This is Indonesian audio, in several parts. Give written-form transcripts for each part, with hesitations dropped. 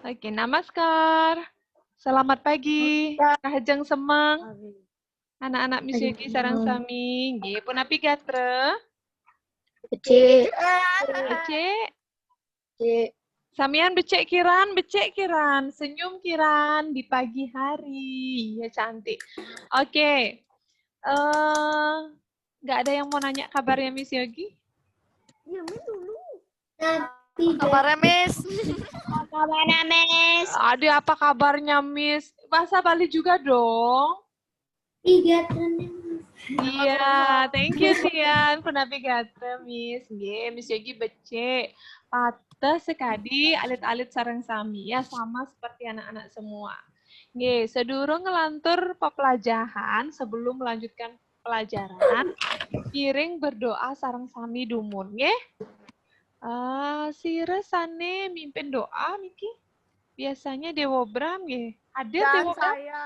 Oke, namaskar. Selamat pagi. Kahajeng semang. Anak-anak Miss Yogi sarang sami. Nggih, pun api gatre? Becik. Becik. Samian becek kiran. Senyum kiran di pagi hari. Ya cantik. Oke. Nggak ada yang mau nanya kabarnya Miss Yogi? Ya, dulu. Kabarnya, Miss? Kabarnya, Miss? Aduh, apa kabarnya, Miss? Bahasa Bali juga dong. Iya, Iya, thank you Tian, penavigata Miss. Nggih, Miss Yogi becek. Patah sekali alit-alit sareng sami ya, sama seperti anak-anak semua. Nggih, sedurung ngelantur pepelajaran sebelum melanjutkan pelajaran, piring berdoa sareng sami dumun, nggih. Sire sane mimpin doa niki. Biasanya Dewa Bram nggih. Hadir Dan Dewa Bram? saya.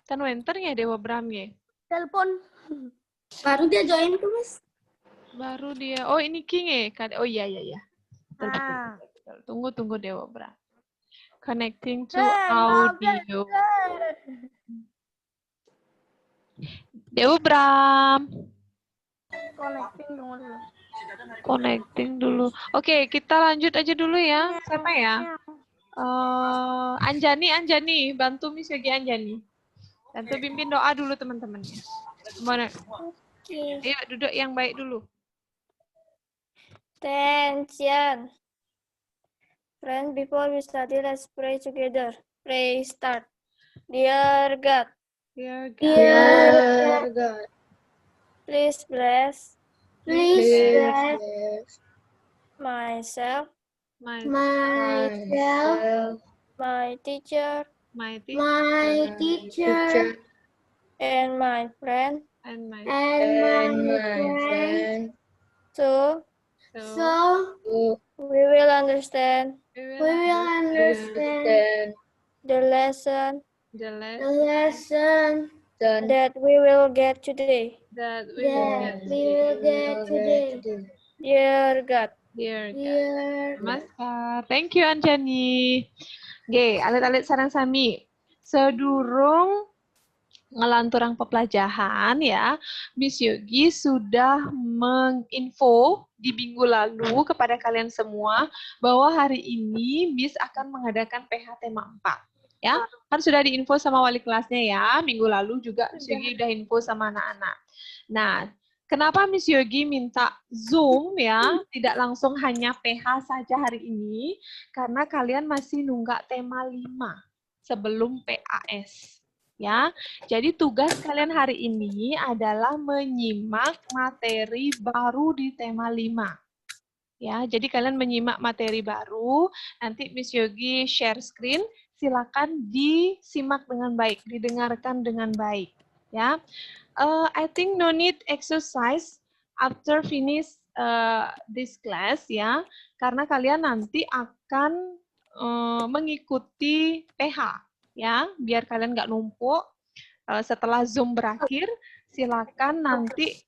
Kan winter ya Dewa Bram nggih. Telepon. Baru dia join tuh, Mas. Baru dia. Oh, ini King ya? Oh iya. Betul. Ah. Tunggu Dewa Bram. Connecting to Hey, audio. Dewa Bram. Connecting dulu. Oke, kita lanjut aja dulu ya. Siapa ya? Anjani, bantu Miss Yogi Anjani. Bantu pimpin doa dulu teman-teman. Mana? Ayo duduk yang baik dulu. Attention. Friends, before we study, let's pray together. Pray start. Dear God, Dear God. Dear God. please bless Please bless myself, myself, my teacher, my teacher, and my friend. and my friend. So So we will understand we we will understand the lesson the the lesson that we will get today. that we that we will get today. Dear God, Dear God. Dear Namaskar. Thank you Anjani. Oke, alit-alit sarang sami. Sedurung ngelanturang pepelajaran ya, Miss Yogi sudah menginfo di minggu lalu kepada kalian semua bahwa hari ini Miss akan mengadakan PH tema 4. Ya, kan sudah diinfo sama wali kelasnya ya, minggu lalu juga Miss Yogi udah info sama anak-anak. Nah, kenapa Miss Yogi minta Zoom ya, tidak langsung hanya PH saja hari ini, karena kalian masih nunggak tema 5 sebelum PAS. Ya, jadi tugas kalian hari ini adalah menyimak materi baru di tema 5. Ya, jadi kalian menyimak materi baru, nanti Miss Yogi share screen, silakan disimak dengan baik, didengarkan dengan baik. Ya, I think no need exercise after finish this class ya, karena kalian nanti akan mengikuti PH ya, biar kalian nggak numpuk. Setelah Zoom berakhir, silakan nanti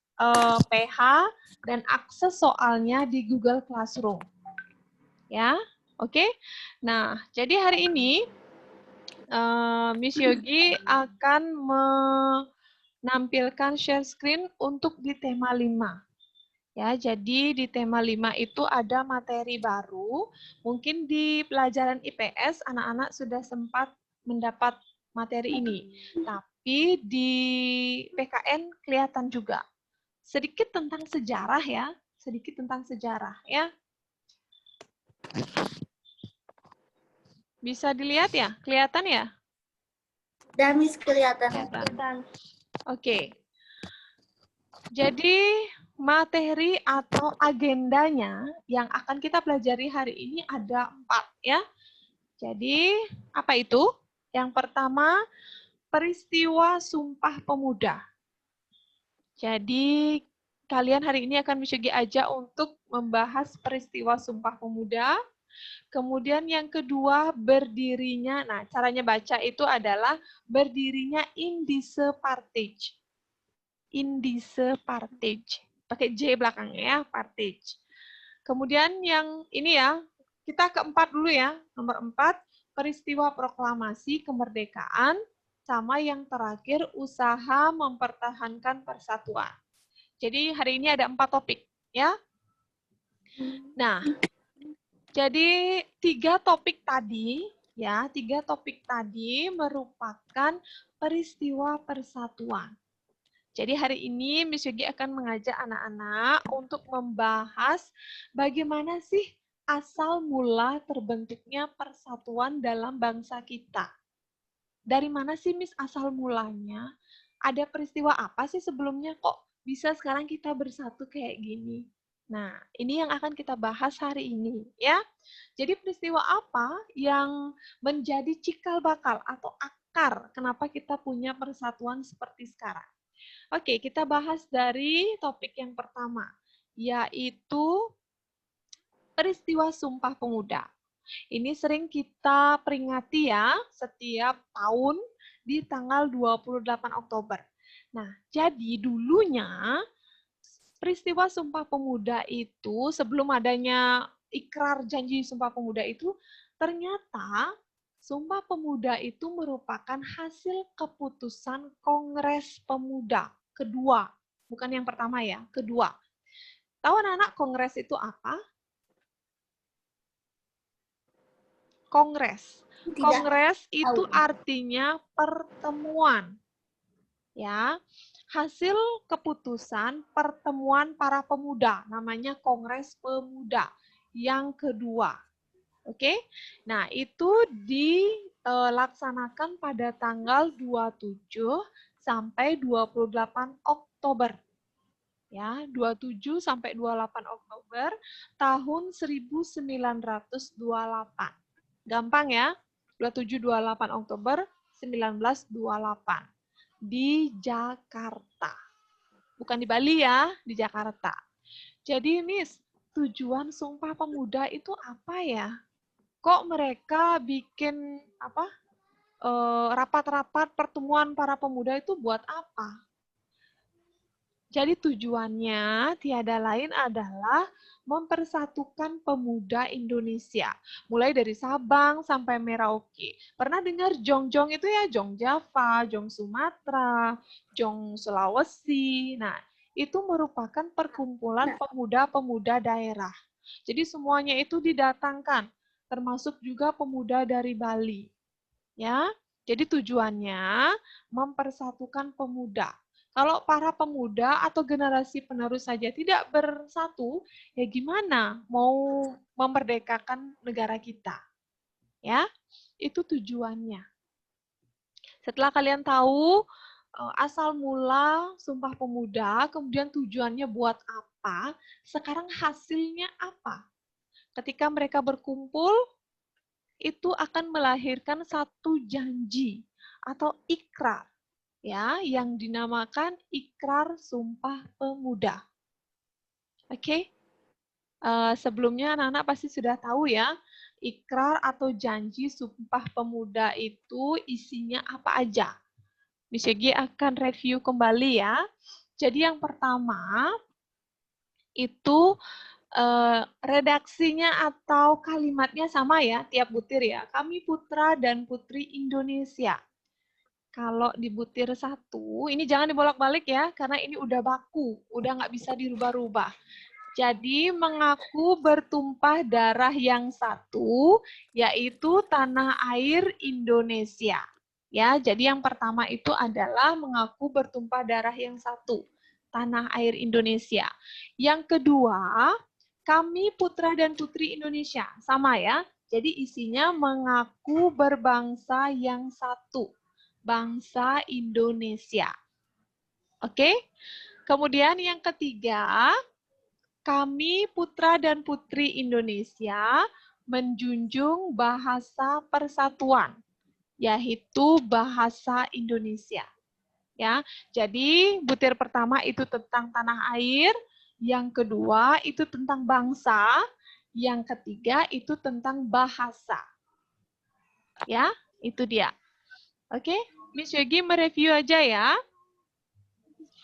PH dan akses soalnya di Google Classroom. Ya, oke. Nah, jadi hari ini Miss Yogi akan menampilkan share screen untuk di tema 5. Ya, jadi di tema 5 itu ada materi baru. Mungkin di pelajaran IPS anak-anak sudah sempat mendapat materi ini. Tapi di PKN kelihatan juga. Sedikit tentang sejarah ya, sedikit tentang sejarah ya. Bisa dilihat ya? Kelihatan ya? Damis kelihatan. Oke. Jadi materi atau agendanya yang akan kita pelajari hari ini ada 4 ya. Jadi apa itu? Yang pertama, peristiwa Sumpah Pemuda. Jadi kalian hari ini akan Miss ajak untuk membahas peristiwa Sumpah Pemuda. Kemudian yang kedua, berdirinya, nah caranya baca itu adalah berdirinya Indische Partij. Indische Partij. Pakai J belakangnya ya, Partij. Kemudian yang ini ya, kita keempat dulu ya. Nomor 4, peristiwa proklamasi kemerdekaan, sama yang terakhir usaha mempertahankan persatuan. Jadi hari ini ada 4 topik ya. Nah, jadi 3 topik tadi ya, 3 topik tadi merupakan peristiwa persatuan. Jadi hari ini Miss Yogi akan mengajak anak-anak untuk membahas bagaimana sih asal mula terbentuknya persatuan dalam bangsa kita. Dari mana sih Miss asal mulanya? Ada peristiwa apa sih sebelumnya kok bisa sekarang kita bersatu kayak gini? Nah, ini yang akan kita bahas hari ini ya. Jadi peristiwa apa yang menjadi cikal bakal atau akar kenapa kita punya persatuan seperti sekarang? Oke, kita bahas dari topik yang pertama, yaitu peristiwa Sumpah Pemuda. Ini sering kita peringati ya, setiap tahun di tanggal 28 Oktober. Nah, jadi dulunya peristiwa Sumpah Pemuda itu, sebelum adanya ikrar janji Sumpah Pemuda itu, ternyata Sumpah Pemuda itu merupakan hasil keputusan Kongres Pemuda kedua. Bukan yang pertama ya, kedua. Tahu anak-anak Kongres itu apa? Kongres. Kongres itu artinya pertemuan. Ya. Hasil keputusan pertemuan para pemuda, namanya Kongres Pemuda yang kedua. Oke. Nah, itu dilaksanakan pada tanggal 27 sampai 28 Oktober. Ya, 27 sampai 28 Oktober tahun 1928. Gampang ya. 27-28 Oktober 1928 di Jakarta. Bukan di Bali ya, di Jakarta. Jadi, Miss, tujuan Sumpah Pemuda itu apa ya? Kok mereka bikin apa? Rapat-rapat pertemuan para pemuda itu buat apa? Jadi tujuannya tiada lain adalah mempersatukan pemuda Indonesia. Mulai dari Sabang sampai Merauke. Pernah dengar Jongjong itu ya? Jong Java, Jong Sumatera, Jong Sulawesi. Nah, itu merupakan perkumpulan pemuda-pemuda daerah. Jadi semuanya itu didatangkan, termasuk juga pemuda dari Bali. Ya, jadi tujuannya mempersatukan pemuda. Kalau para pemuda atau generasi penerus saja tidak bersatu, ya gimana mau memerdekakan negara kita? Ya, itu tujuannya. Setelah kalian tahu asal mula Sumpah Pemuda, kemudian tujuannya buat apa, sekarang hasilnya apa? Ketika mereka berkumpul, itu akan melahirkan satu janji atau ikrar, ya, yang dinamakan Ikrar Sumpah Pemuda. Oke, sebelumnya anak-anak pasti sudah tahu ya, ikrar atau janji Sumpah Pemuda itu isinya apa aja. Miss Yogi akan review kembali ya. Jadi yang pertama itu redaksinya atau kalimatnya sama ya, tiap butir ya. Kami putra dan putri Indonesia. Kalau di butir 1, ini jangan dibolak-balik ya, karena ini udah baku, udah nggak bisa dirubah-rubah. Jadi mengaku bertumpah darah yang satu, yaitu tanah air Indonesia. Ya, jadi yang pertama itu adalah mengaku bertumpah darah yang satu, tanah air Indonesia. Yang kedua, kami putra dan putri Indonesia. Sama ya, jadi isinya mengaku berbangsa yang satu, bangsa Indonesia. Oke, kemudian yang ketiga, kami putra dan putri Indonesia menjunjung bahasa persatuan, yaitu bahasa Indonesia. Ya, jadi butir pertama itu tentang tanah air, yang kedua itu tentang bangsa, yang ketiga itu tentang bahasa. Ya, itu dia. Oke, Miss Yogi mereview aja ya.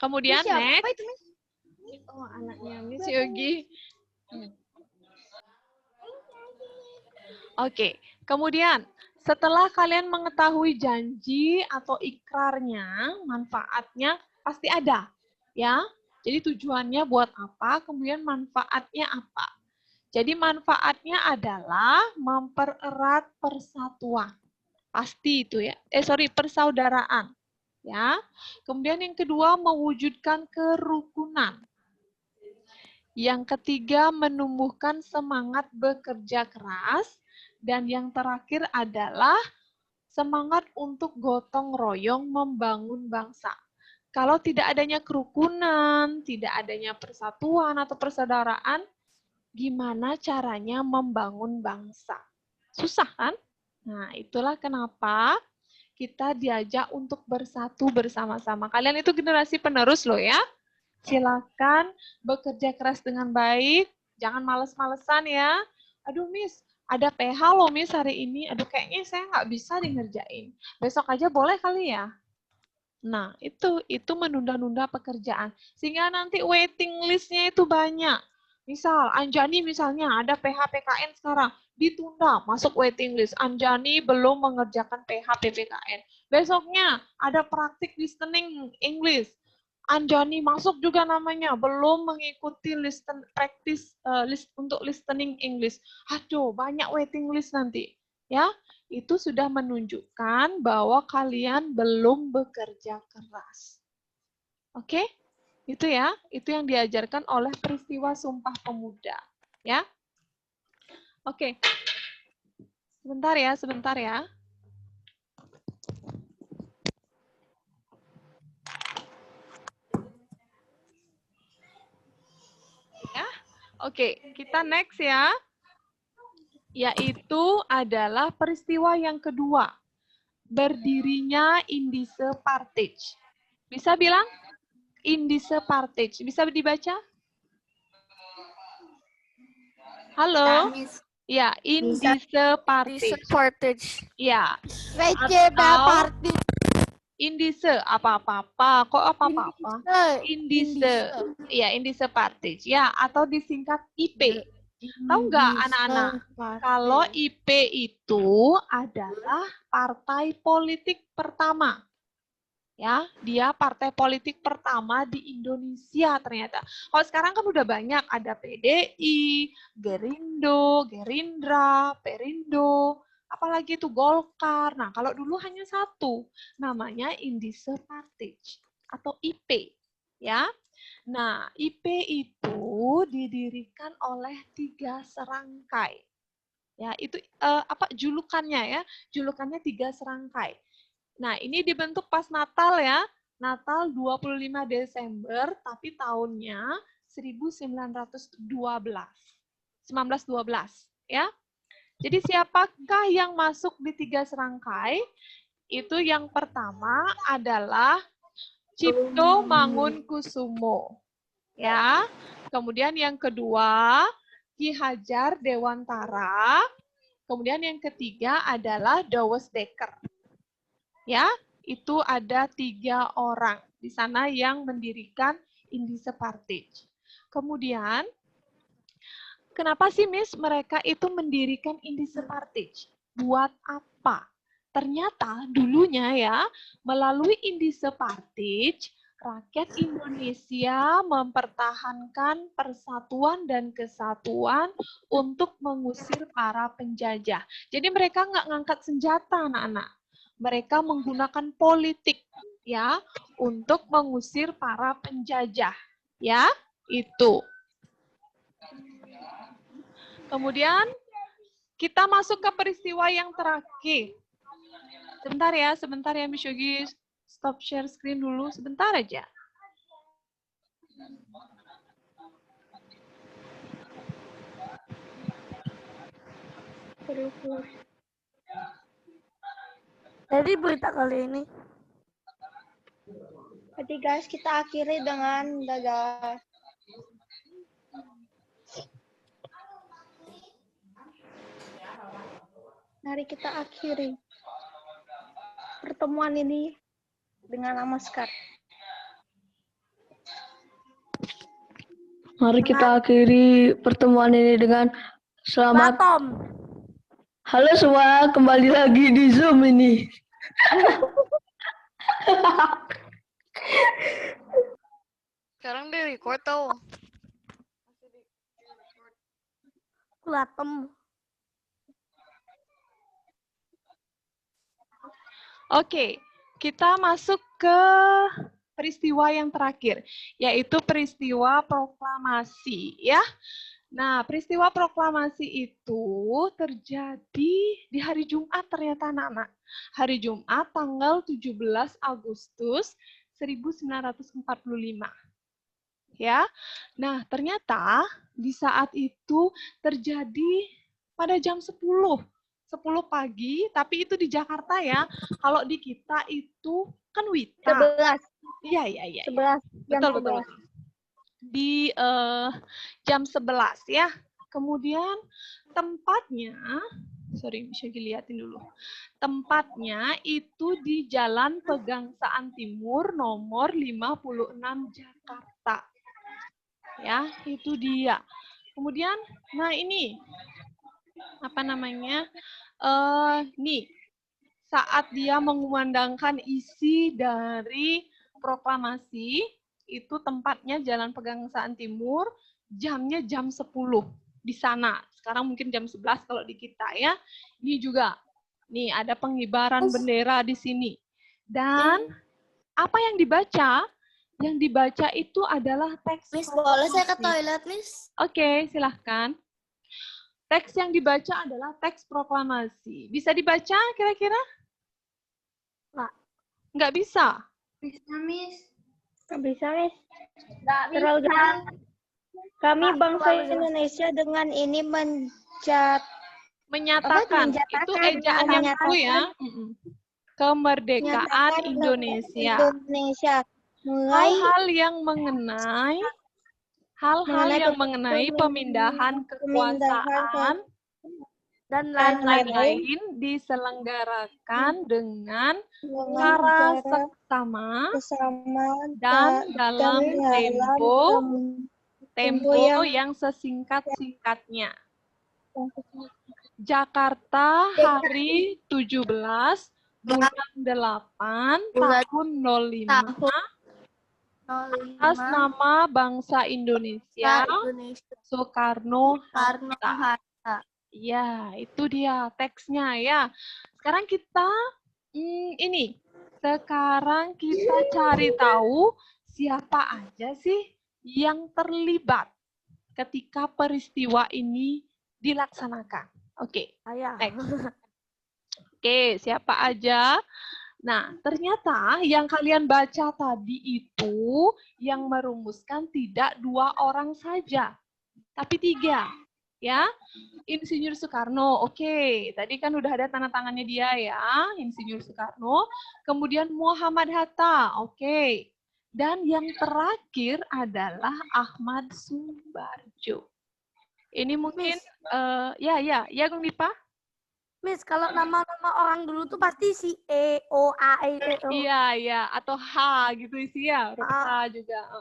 Kemudian next. Apa itu, Miss? Oh, anaknya Miss Yogi. Oke, kemudian setelah kalian mengetahui janji atau ikrarnya, manfaatnya pasti ada, ya. Jadi tujuannya buat apa, kemudian manfaatnya apa. Jadi manfaatnya adalah mempererat persatuan. Pasti itu ya. Persaudaraan. Ya. Kemudian yang kedua mewujudkan kerukunan. Yang ketiga menumbuhkan semangat bekerja keras. Dan yang terakhir adalah semangat untuk gotong royong membangun bangsa. Kalau tidak adanya kerukunan, tidak adanya persatuan atau persaudaraan, gimana caranya membangun bangsa? Susah kan? Nah, itulah kenapa kita diajak untuk bersatu bersama-sama. Kalian itu generasi penerus loh ya. Silakan bekerja keras dengan baik, jangan males-malesan ya. Aduh Miss, ada PH loh Miss hari ini. Aduh kayaknya saya nggak bisa ngerjain. Besok aja boleh kali ya? Nah, itu menunda-nunda pekerjaan. Sehingga nanti waiting list-nya itu banyak. Misal, Anjani misalnya ada PH PKN sekarang, ditunda, masuk waiting list. Anjani belum mengerjakan PH PPKN. Besoknya ada praktik listening English. Anjani masuk juga namanya, belum mengikuti practice list untuk listening English. Aduh, banyak waiting list nanti. Ya, itu sudah menunjukkan bahwa kalian belum bekerja keras. Oke? Itu ya, itu yang diajarkan oleh peristiwa Sumpah Pemuda. Ya. Oke. Sebentar ya, sebentar ya. Ya. Oke, kita next ya. Yaitu adalah peristiwa yang kedua. Berdirinya Indische Partij. Bisa bilang? Indische Partij. Bisa dibaca? Halo? Ya, Indische Partij. Ya. Atau Indische apa-apa. Kok apa-apa? Indische. Ya, Indische Partij. Ya, atau disingkat IP. Tahu nggak anak-anak? Kalau IP itu adalah partai politik pertama. Ya, dia partai politik pertama di Indonesia ternyata. Kalau sekarang kan udah banyak, ada PDI, Gerindo, Gerindra, Perindo, apalagi itu Golkar. Nah, kalau dulu hanya satu, namanya Indische Partij atau IP, ya. Nah, IP itu didirikan oleh 3 serangkai. Ya, itu apa julukannya ya? Julukannya 3 serangkai. Nah, ini dibentuk pas Natal ya. Natal 25 Desember, tapi tahunnya 1912, ya. Jadi siapakah yang masuk di 3 serangkai? Itu yang pertama adalah Cipto Mangunkusumo. Ya. Kemudian yang kedua, Ki Hajar Dewantara. Kemudian yang ketiga adalah Douwes Dekker. Ya, itu ada 3 orang di sana yang mendirikan Indische Partij. Kemudian, kenapa sih Miss mereka itu mendirikan Indische Partij? Buat apa? Ternyata dulunya ya, melalui Indische Partij, rakyat Indonesia mempertahankan persatuan dan kesatuan untuk mengusir para penjajah. Jadi mereka nggak ngangkat senjata, anak-anak. Mereka menggunakan politik ya untuk mengusir para penjajah. Ya, itu. Kemudian kita masuk ke peristiwa yang terakhir. Sebentar ya Miss Yogi. Stop share screen dulu, sebentar aja. Jadi berita kali ini. Jadi guys, kita akhiri dengan dadah. Mari kita akhiri pertemuan ini dengan namaskar. Mari kita akhiri pertemuan ini dengan selamat Batom. Halo semua, kembali lagi di Zoom ini. Sekarang di record tau. Kulatem. Oke, kita masuk ke peristiwa yang terakhir, yaitu peristiwa proklamasi, ya. Nah, peristiwa proklamasi itu terjadi di hari Jumat ternyata, anak-anak. Hari Jumat tanggal 17 Agustus 1945. Ya. Nah, ternyata di saat itu terjadi pada jam 10 pagi, tapi itu di Jakarta ya. Kalau di kita itu kan Wita. 11. Iya. 11. Betul. Di jam 11 ya. Kemudian tempatnya, bisa dilihatin dulu. Tempatnya itu di Jalan Pegangsaan Timur nomor 56 Jakarta. Ya, itu dia. Kemudian, nah ini apa namanya? Nih, saat dia mengumandangkan isi dari proklamasi, itu tempatnya Jalan Pegangsaan Timur, jamnya jam 10 di sana. Sekarang mungkin jam 11 kalau di kita ya. Ini juga, nih ada pengibaran bendera di sini. Dan apa yang dibaca? Yang dibaca itu adalah teks. Miss, boleh saya ke proklamasi. toilet, Miss? Oke, silahkan. Teks yang dibaca adalah teks proklamasi. Bisa dibaca kira-kira? Nggak bisa. Bisa, Miss. Nggak bisa, Miss. Nggak Terlalu bisa. jauh. Kami Pak, bangsa terlalu jauh. Indonesia dengan ini Menyatakan. Itu ejaan yang dulu ya. Kemerdekaan Indonesia. Mulai Hal-hal yang mengenai pemindahan kekuasaan Dan dan lain-lain. lain-lain diselenggarakan dengan cara seksama dan dalam tempo yang sesingkat-singkatnya. Jakarta hari 17 bulan 8 tahun 05 atas nama bangsa Indonesia Soekarno-Hatta. Ya, itu dia teksnya ya. Sekarang kita sekarang kita cari tahu siapa aja sih yang terlibat ketika peristiwa ini dilaksanakan. Oke. Next. Oke, siapa aja? Nah, ternyata yang kalian baca tadi itu yang merumuskan tidak 2 orang saja, tapi 3. Ya, Insinyur Soekarno. Oke, tadi kan udah ada tanda tangannya dia ya, Insinyur Soekarno. Kemudian Muhammad Hatta. Oke. Dan yang terakhir adalah Ahmad Subarjo. Ini mungkin ya Gung Dipa. Miss, kalau nama-nama orang dulu tuh pasti si E, O, A, E, O. Iya, atau H gitu sih ya, huruf H juga.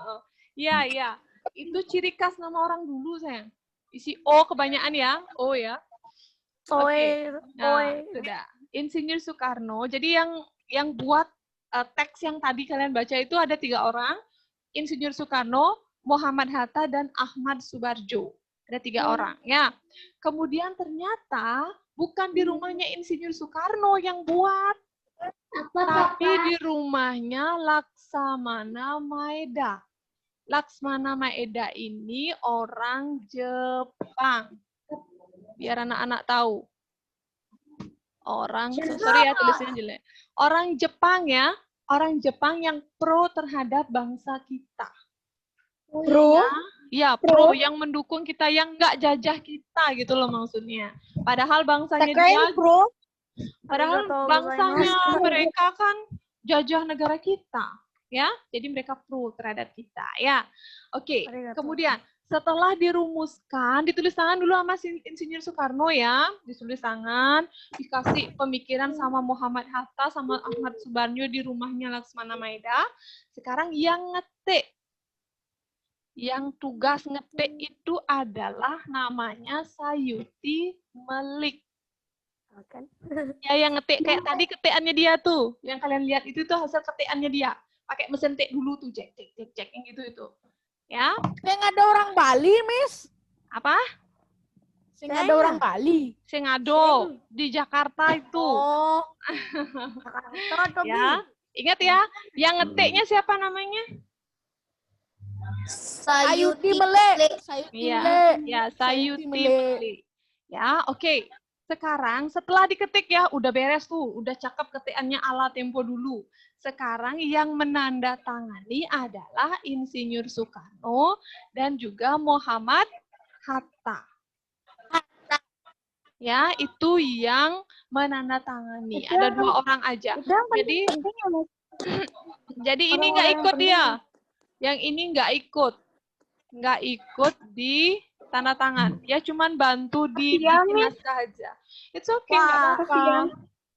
Iya. Itu ciri khas nama orang dulu, sayang. Isi O kebanyakan ya, O ya. Oke. Nah, sudah. Insinyur Soekarno. Jadi yang buat teks yang tadi kalian baca itu ada 3 orang. Insinyur Soekarno, Muhammad Hatta, dan Ahmad Subarjo. Ada 3 orang. Ya. Kemudian ternyata bukan di rumahnya Insinyur Soekarno yang buat, tapi di rumahnya Laksamana Maeda. Laksmana Maeda ini orang Jepang. Biar anak-anak tahu. Sorry ya tulisannya jelek. Orang Jepang ya. Orang Jepang yang pro terhadap bangsa kita. Pro? Ya, pro yang mendukung kita, yang nggak jajah kita gitu loh maksudnya. Padahal bangsanya dia, padahal bangsanya mereka kan jajah negara kita, ya. Jadi mereka pro terhadap kita, ya. Oke. Kemudian setelah dirumuskan, ditulis tangan dulu sama Insinyur Soekarno ya, ditulis tangan, dikasih pemikiran sama Muhammad Hatta sama Ahmad Subarjo di rumahnya Laksmana Maeda. Sekarang yang ngetik. Yang tugas ngetik itu adalah namanya Sayuti Melik. Kan? Ya, yang ngetik kayak tadi ketikannya dia tuh. Yang kalian lihat itu tuh hasil ketikannya dia. Pakai mesin tik dulu tuh, cek, yang gitu itu. Ya, Yang ada orang Bali, Miss. apa? Yang ada orang Bali. Sengado di Jakarta itu. Oh, Jakarta, Ya, ingat ya. Yang ngetiknya siapa namanya? Sayuti Melek. Sayuti Iya, Melek. ya, Sayuti Melek. Meli. Ya, oke. Sekarang setelah diketik ya, udah beres tuh, udah cakep ketikannya ala tempo dulu. Sekarang yang menandatangani adalah Insinyur Soekarno dan juga Muhammad Hatta. Ya, itu yang menandatangani. Ada 2 orang aja. Jadi ini nggak ikut dia. Yang ini nggak ikut di tanda tangan. Dia cuman bantu di bikin naskah aja. It's okay, nggak apa-apa.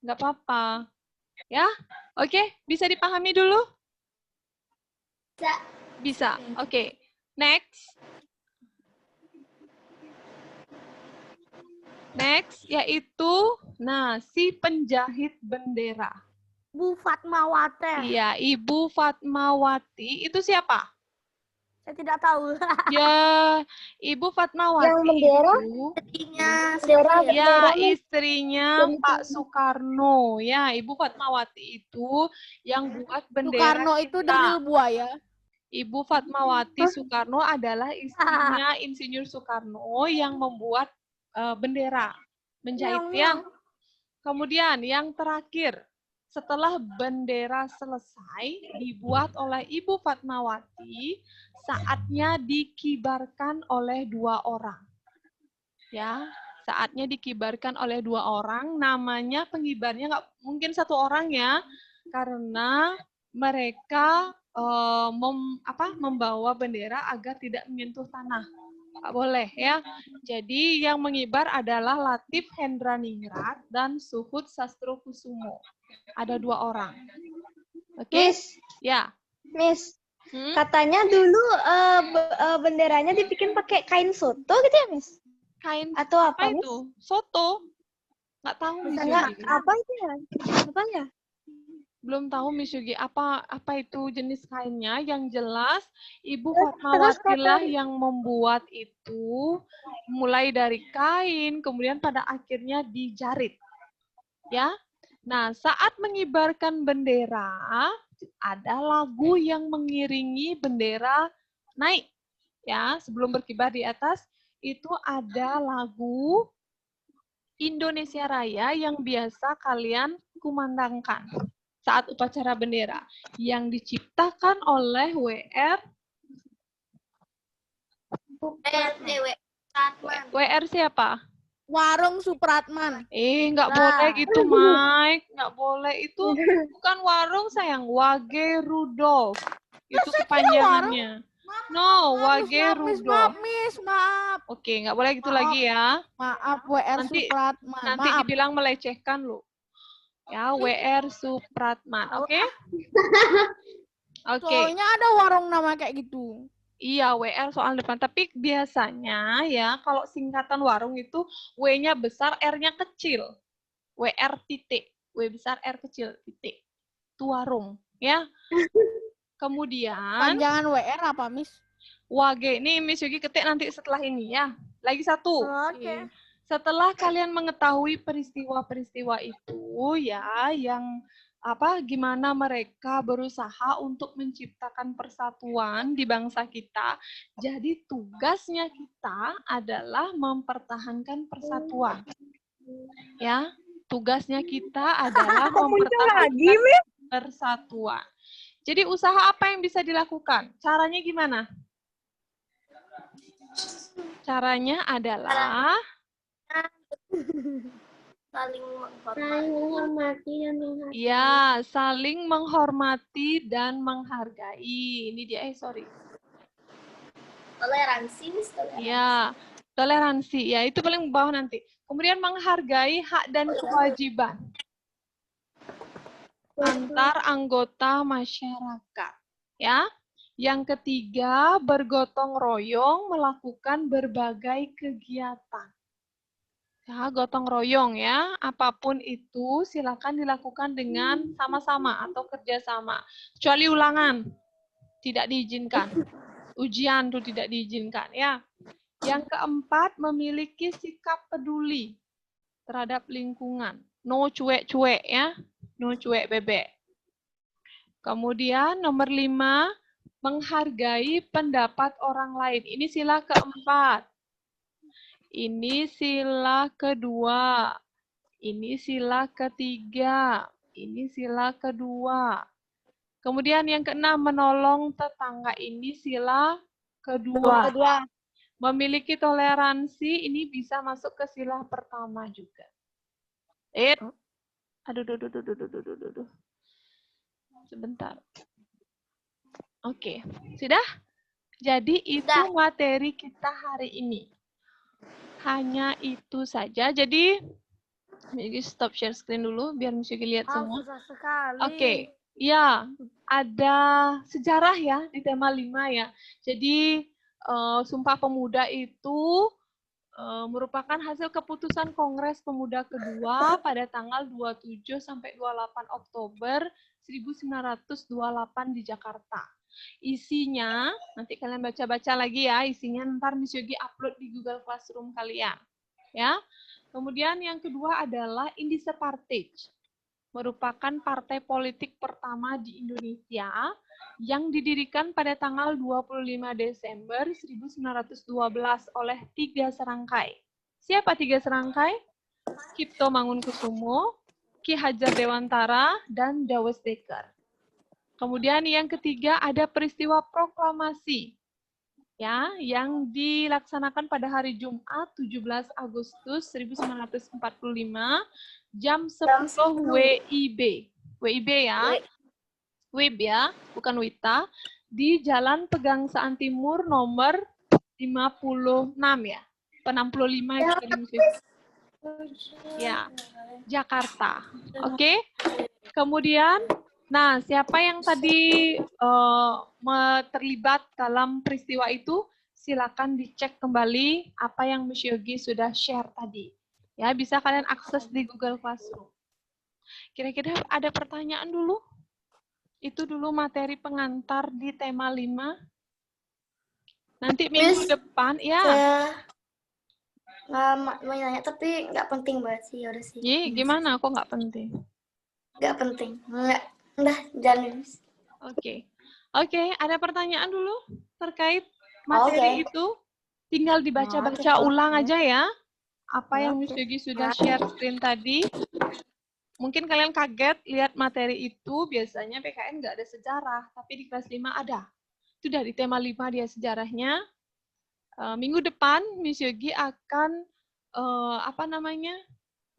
Nggak apa-apa. Ya, oke. Bisa dipahami dulu? Bisa. Oke. Next. Next, yaitu, nah, si penjahit bendera. Bu Fatmawati. Iya, Ibu Fatmawati. Itu siapa? Saya tidak tahu. Ya, Ibu Fatmawati Yang bendera? itu, ya, istrinya Pak Soekarno. Ya, Ibu Fatmawati itu yang buat bendera Soekarno itu kita. dari buaya. Ibu Fatmawati Soekarno adalah istrinya Insinyur Soekarno yang membuat bendera, menjahit ya. Kemudian yang terakhir, setelah bendera selesai dibuat oleh Ibu Fatmawati, saatnya dikibarkan oleh 2 orang. Ya, saatnya dikibarkan oleh 2 orang, namanya pengibarnya nggak mungkin 1 orang ya, karena mereka membawa bendera agar tidak menyentuh tanah. Nggak boleh ya. Jadi yang mengibar adalah Latif Hendraningrat dan Suhud Sastrokusumo. Ada 2 orang. Oke? Miss, Ya. Miss. Hmm? Katanya dulu benderanya dibikin pakai kain soto gitu ya, Miss? Kain Atau apa apa, Miss? itu? Soto? Nggak tahu Miss Enggak, Yugi. apa itu ya? Apa ya? Belum tahu Miss Yugi apa itu jenis kainnya. Yang jelas Ibu Terus Fatmawati lah kata- yang membuat itu, mulai dari kain, kemudian pada akhirnya dijarit. Ya. Nah, saat mengibarkan bendera, ada lagu yang mengiringi bendera naik. Ya, sebelum berkibar di atas, itu ada lagu Indonesia Raya yang biasa kalian kumandangkan saat upacara bendera, yang diciptakan oleh WR siapa? Warung Supratman. Nggak boleh gitu, Mike. Nggak boleh. Itu bukan warung, sayang. Wage Rudolf. Itu kepanjangannya. No, Wage Rudolf. Maaf. Oke, nggak boleh gitu Maaf. lagi ya. Maaf, WR Nanti- Supratman. Nanti Maaf. dibilang melecehkan lo. Ya, WR Supratman. Oke? Oke. Soalnya ada warung nama kayak gitu. Iya, WR soal depan. Tapi biasanya ya, kalau singkatan warung itu W-nya besar, R-nya kecil. WR titik. W besar, R kecil titik. Itu warung. Ya. Kemudian, Panjangan WR apa, Miss? Wage. Ini Miss Yugi ketik nanti setelah ini ya. Lagi 1. Oke. Setelah kalian mengetahui peristiwa-peristiwa itu ya, yang gimana mereka berusaha untuk menciptakan persatuan di bangsa kita. Jadi tugasnya kita adalah mempertahankan persatuan. Ya, tugasnya kita adalah mempertahankan persatuan. Jadi usaha apa yang bisa dilakukan? Caranya gimana? Caranya adalah Saling menghormati dan menghargai. ya, saling menghormati dan menghargai. Ini dia, sorry. toleransi, Miss, toleransi. Ya, toleransi. Ya, itu paling bawah nanti. Kemudian menghargai hak dan kewajiban antar anggota masyarakat. Ya. Yang ketiga, bergotong royong melakukan berbagai kegiatan. Ya, gotong royong ya. Apapun itu silakan dilakukan dengan sama-sama atau kerjasama. Kecuali ulangan, tidak diizinkan. Ujian tuh tidak diizinkan ya. Yang keempat, memiliki sikap peduli terhadap lingkungan. No cuek-cuek ya. No cuek bebek. Kemudian nomor 5, menghargai pendapat orang lain. Ini sila keempat. Ini sila kedua. Ini sila ketiga. Ini sila kedua. Kemudian yang keenam, menolong tetangga. Ini sila kedua. Memiliki toleransi, ini bisa masuk ke sila pertama juga. Aduh. Sebentar. Oke, sudah? Jadi itu materi kita hari ini. Hanya itu saja. Jadi, stop share screen dulu biar Miss Yogi lihat semua. Susah sekali. Oke, ya ada sejarah ya di tema 5 ya. Jadi Sumpah Pemuda itu merupakan hasil keputusan Kongres Pemuda kedua pada tanggal 27 sampai 28 Oktober 1928 di Jakarta. Isinya, nanti kalian baca-baca lagi ya, isinya ntar Miss Yogi upload di Google Classroom kalian. Ya. Kemudian yang kedua adalah Indische Partij, merupakan partai politik pertama di Indonesia yang didirikan pada tanggal 25 Desember 1912 oleh 3 serangkai. Siapa 3 serangkai? Cipto Mangunkusumo, Ki Hajar Dewantara, dan Dawes Dekker. Kemudian yang ketiga ada peristiwa proklamasi ya yang dilaksanakan pada hari Jumat 17 Agustus 1945 jam 10 WIB. WIB ya. WIB ya, bukan WITA, di Jalan Pegangsaan Timur nomor 56 ya. 65 itu tadi mesti. Ya, Jakarta. Oke. Kemudian nah, siapa yang tadi terlibat dalam peristiwa itu, silakan dicek kembali apa yang Miss Yogi sudah share tadi. Ya, bisa kalian akses di Google Classroom. Kira-kira ada pertanyaan dulu? Itu dulu materi pengantar di tema 5. Nanti minggu depan, ya. Mau nanya, tapi nggak penting banget sih. Yaudah sih. Gimana? Kok nggak penting? Nggak penting. Udah, jangan. Oke, ada pertanyaan dulu terkait materi itu? Tinggal dibaca-baca ulang aja ya. Apa yang Miss Yogi sudah share screen tadi. Mungkin kalian kaget lihat materi itu, biasanya PKN nggak ada sejarah, tapi di kelas 5 ada. Itu dari tema 5 dia sejarahnya. Minggu depan Miss Yogi akan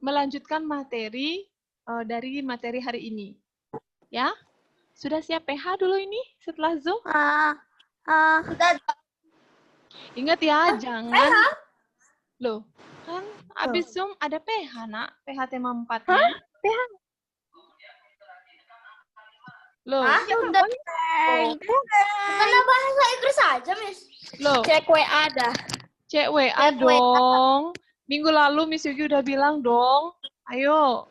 melanjutkan materi dari materi hari ini. Ya, sudah siap PH dulu ini setelah Zoom? Sudah. Ingat ya, jangan. Loh, kan abis Zoom ada PH, nak. PH tema 4-nya. PH? Loh. Udah. Karena bahasa Inggris aja, Miss. Loh. Cek WA dah. Cek WA dong. Minggu lalu Miss Yogi udah bilang dong. Ayo.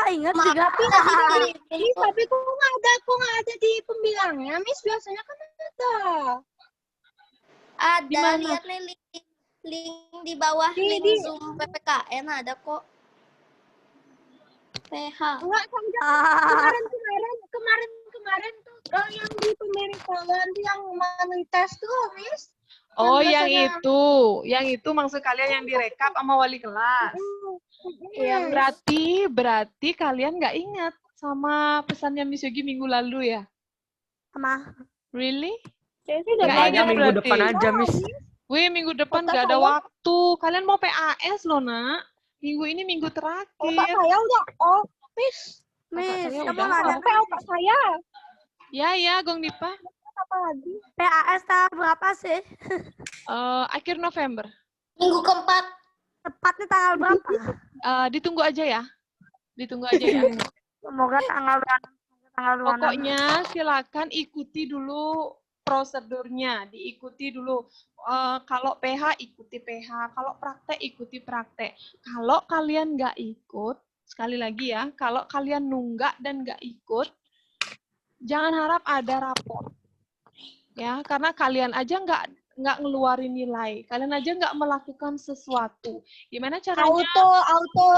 Ingat juga. Tapi kok nggak ada di pembilangnya, Miss? Biasanya kan ada. Ada, lihat nih link di bawah, link Zoom PPKN ada kok. PH. Enggak, kemarin tuh yang di pemberitahuan tuh yang manifest tuh, Miss. Oh, yang itu maksud kalian yang direkap sama wali kelas. Yang berarti kalian nggak ingat sama pesannya Miss Yogi minggu lalu ya? Sama. Really? Kayaknya minggu depan aja, Miss. Wih, minggu depan nggak ada waktu. Kalian mau PAS loh, nak. Minggu ini minggu terakhir. Otak saya udah off, Miss. Kamu nanya otak saya. Ya, Gong Dipa. Apa lagi? PAS tanggal berapa sih? Akhir November. Minggu keempat. Tepatnya tanggal berapa? Ditunggu aja ya. Semoga tanggal 26. Pokoknya silakan ikuti dulu prosedurnya, diikuti dulu. Kalau PH, ikuti PH. Kalau praktek, ikuti praktek. Kalau kalian nggak ikut, sekali lagi ya, kalau kalian nunggak dan nggak ikut, jangan harap ada rapor. Ya, karena kalian aja nggak ngeluarin nilai. Kalian aja nggak melakukan sesuatu. Gimana caranya?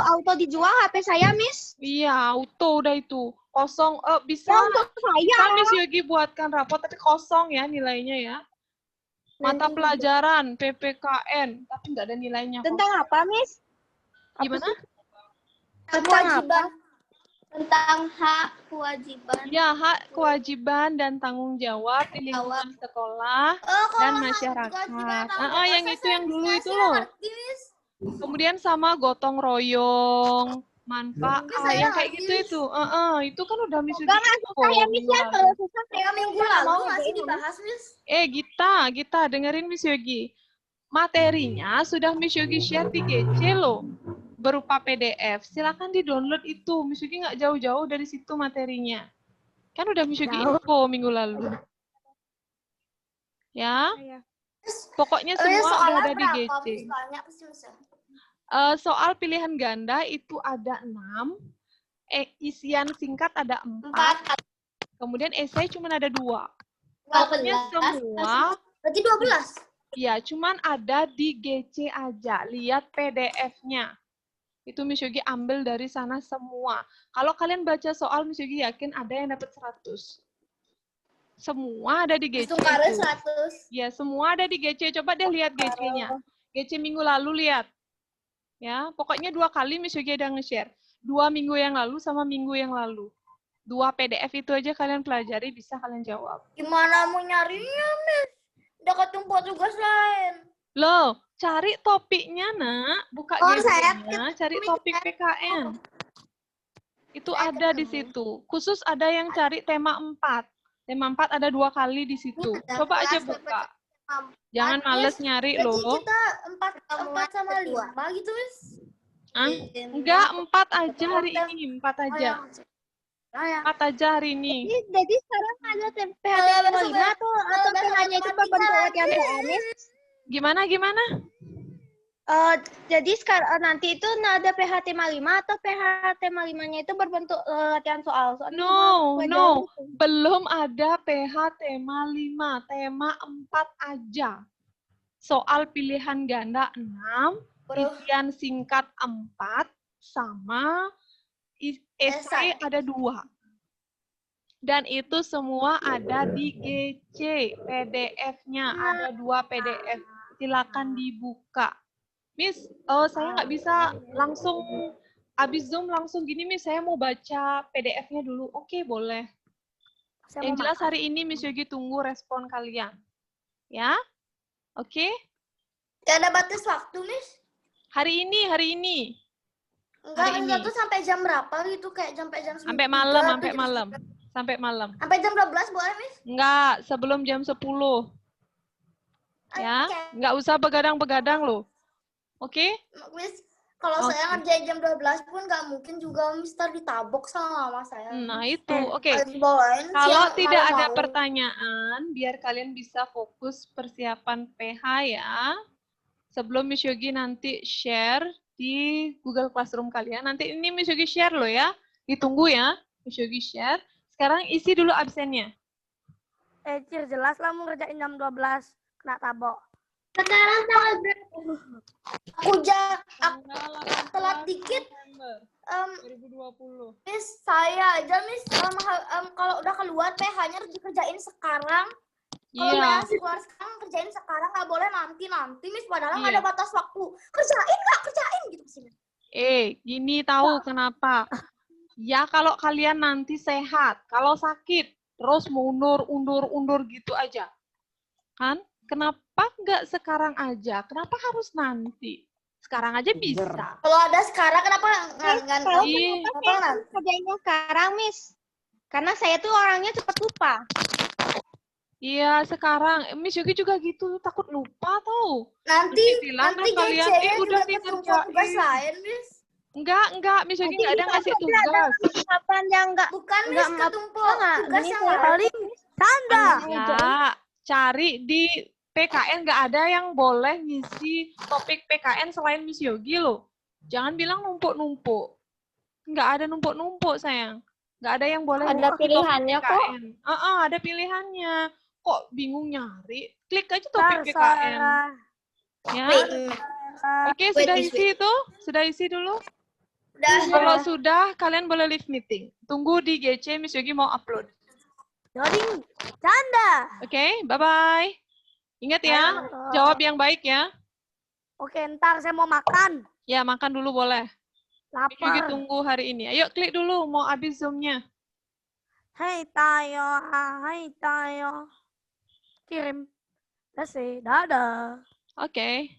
Auto dijual HP saya, Miss. Iya, auto udah itu. Kosong, bisa. Ya, untuk saya. Bisa Miss Yogi buatkan rapor, tapi kosong ya nilainya ya. Mata pelajaran, PPKN, tapi nggak ada nilainya. Tentang apa, Miss? Gimana? Kewajiban. Tentang hak kewajiban. Ya, hak, kewajiban, dan tanggung jawab di lingkungan sekolah dan masyarakat. Yang itu yang dulu itu loh. Kemudian sama gotong royong, manfaat, yang kayak gitu itu. Itu kan udah Miss Yogi. Saya, Miss, ya. Kalau susah, saya Minggu lalu masih dibahas, Miss. Gita, dengerin Miss Yogi. Materinya sudah Miss Yogi share di GC loh. Berupa PDF. Silakan di-download itu. Miss Yogi nggak jauh-jauh dari situ materinya. Kan udah Miss Yogi info minggu lalu. Ya. Pokoknya semua udah ada di GC. Soal pilihan ganda itu ada 6. Isian singkat ada 4. Kemudian esai cuma ada 2. Pokoknya semua. Berarti 12. Ya, cuman ada di GC aja. Lihat PDF-nya. Itu Miss Yogi ambil dari sana semua. Kalau kalian baca soal, Miss Yogi yakin ada yang dapat 100. Semua ada di GC. Tungkaran 100. Ya, semua ada di GC. Coba deh lihat GC-nya. GC minggu lalu lihat. Ya, pokoknya 2 kali Miss Yogi ada nge-share. 2 minggu yang lalu sama minggu yang lalu. 2 PDF itu aja kalian pelajari, bisa kalian jawab. Gimana mau nyarinya, Miss? Udah ketumpuk tugas lain. Loh, cari topiknya, Nak. Buka GC-nya, cari topik PKN. Itu ada di situ. Khusus ada yang cari tema 4. Tema 4 ada 2 kali di situ. Coba aja buka. Jangan males nyari loh. Kita 4 sama 5 gitu, Miss. Enggak, 4 aja hari ini. 4 aja. 4 aja hari ini. Jadi sekarang ada PHT 5 atau PH-nya itu berbentuk latihan soal, Miss? Gimana? Jadi sekarang nanti itu ada PHT 5 atau PHT 5-nya itu berbentuk latihan soal. No. Belum ada PH tema 5. Tema 4 aja. Soal pilihan ganda 6, isian singkat 4, sama esai ada 2. Dan itu semua ada di GC. PDF-nya ada 2 PDF. Silakan dibuka. Miss, saya nggak bisa langsung habis Zoom langsung gini, Miss. Saya mau baca PDF-nya dulu. Oke, boleh. Yang jelas hari ini Miss Yogi tunggu respon kalian. Ya? Oke? Gak ada batas waktu, Miss? Hari ini. Enggak tuh sampai jam berapa gitu? Kayak sampai jam 9. Sampai malam. Sampai jam 12 boleh, Miss? Enggak, sebelum jam 10. Ya? Enggak usah begadang-begadang loh. Oke? Miss, kalau saya ngerjain jam 12 pun nggak mungkin juga Mister ditabok sama mama saya. Nah, itu. Oke. Bawain Kalau siang tidak ada malam-malam. pertanyaan, biar kalian bisa fokus persiapan PH ya. Sebelum Miss Yogi nanti share di Google Classroom kalian. Nanti ini Miss Yogi share loh ya. Ditunggu ya, Miss Yogi share. Sekarang isi dulu absennya. Cir, jelas lah mau ngerjain jam 12. Kena tabok. Sekarang tanggal berapa? Aku telat dikit. 2020. Miss, saya aja Miss kalau udah keluar PH-nya harus dikerjain sekarang. Kalau Iya. keluar sekarang kerjain sekarang, nggak boleh nanti Miss, padahal nggak ada batas waktu. Kerjain gitu sini. Gini tahu kenapa? Ya kalau kalian nanti sehat, kalau sakit terus mundur gitu aja. Kan? Kenapa nggak sekarang aja? Kenapa harus nanti? Sekarang aja bisa. Kalau ada sekarang kenapa nggak Kerjainnya sekarang, Miss? Karena saya tuh orangnya cepat lupa. Iya, sekarang Miss Yogi juga gitu, takut lupa tuh. Nanti bilang nanti kalian GC-nya udah juga ketumpuk tugas lain, Miss. Enggak, Miss Yogi nggak ada ngasih tugas. Kapan yang enggak? Bukan Miss, ketumpuk tugas yang lain. Paling tanda. Enggak. cari di PKN, nggak ada yang boleh ngisi topik PKN selain Miss Yogi loh. Jangan bilang numpuk-numpuk. Nggak ada numpuk-numpuk, sayang. Nggak ada yang boleh Ada ngisi topik pilihannya kok. PKN. Ada pilihannya. Kok bingung nyari? Klik aja topik PKN. Terserah. Ya. Wait, Oke, Wait, sudah Miss, isi itu? Sudah isi dulu? udah. Kalau sudah, kalian boleh leave meeting. Tunggu di GC, Miss Yogi mau upload. Jadi, canda. Oke, bye-bye. Ingat ya, jawab yang baik ya. Oke, ntar saya mau makan. Ya, makan dulu boleh. Miss Yogi Lapar. tunggu hari ini. Ayo, klik dulu, mau habis Zoom-nya. Hai tayo. Kirim. Dadah. Oke.